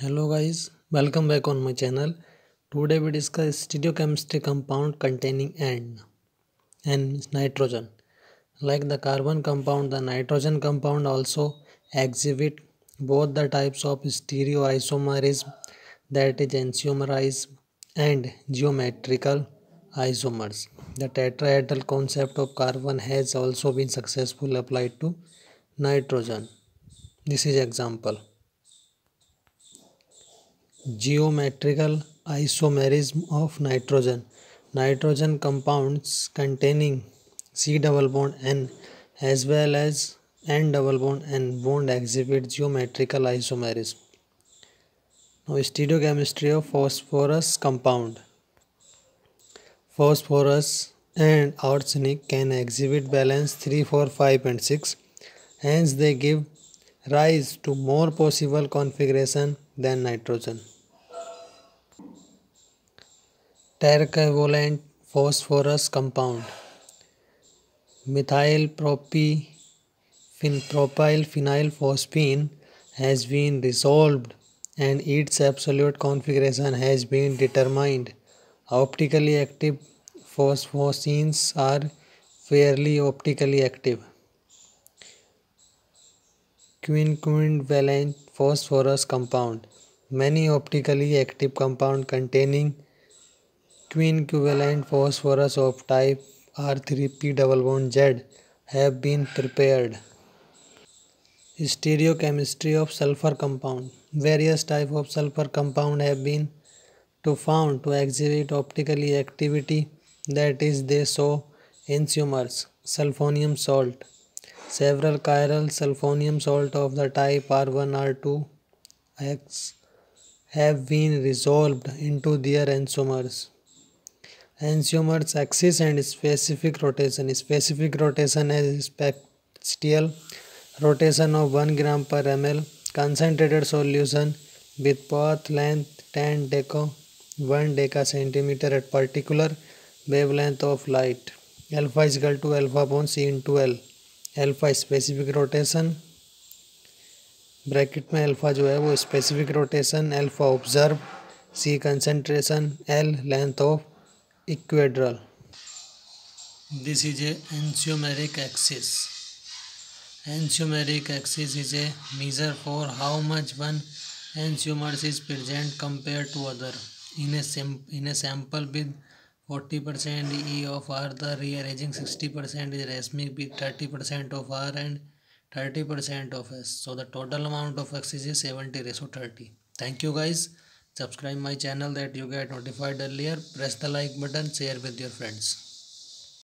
Hello guys, welcome back on my channel. Today we discuss stereochemistry compound containing N nitrogen. Like the carbon compound, the nitrogen compound also exhibit both the types of stereoisomerism, that is enantiomerism and geometrical isomers. The tetrahedral concept of carbon has also been successfully applied to nitrogen. This is example. Geometrical isomerism of nitrogen. Nitrogen compounds containing C double bond N as well as N double bond N bond exhibit geometrical isomerism. Now stereochemistry of phosphorus compound. Phosphorus and arsenic can exhibit balance 3, 4, 5 and 6. Hence they give rise to more possible configuration than nitrogen. Tercovalent phosphorus compound. Propylphenylphosphine has been resolved and its absolute configuration has been determined. Optically active phosphocines are fairly optically active. Quinquevalent phosphorus compound. Many optically active compounds containing quinquevalent phosphorus of type R3P double bond Z have been prepared. Stereochemistry of sulfur compound. Various types of sulfur compound have been found to exhibit optically activity, that is they show enantiomers. Sulfonium salt. Several chiral sulfonium salt of the type R1R2X have been resolved into their enantiomers. Enantiomers axis and specific rotation. Specific rotation is spatial rotation of 1 gram per ml concentrated solution with path length 10 deca 1 deca centimeter at particular wavelength of light. Alpha is equal to alpha upon C into L. Alpha specific rotation bracket में alpha जो है वो specific rotation, alpha observe, C concentration, L length of equatorial. This is a enantiomeric axis. Enantiomeric axis is a measure for how much one enantiomer is present compared to other. In a sample with 40% E of R, the rearranging 60% is racemic with 30% of R and 30% of S. So the total amount of X is 70:30. Thank you guys. Subscribe my channel that you get notified earlier. Press the like button. Share with your friends.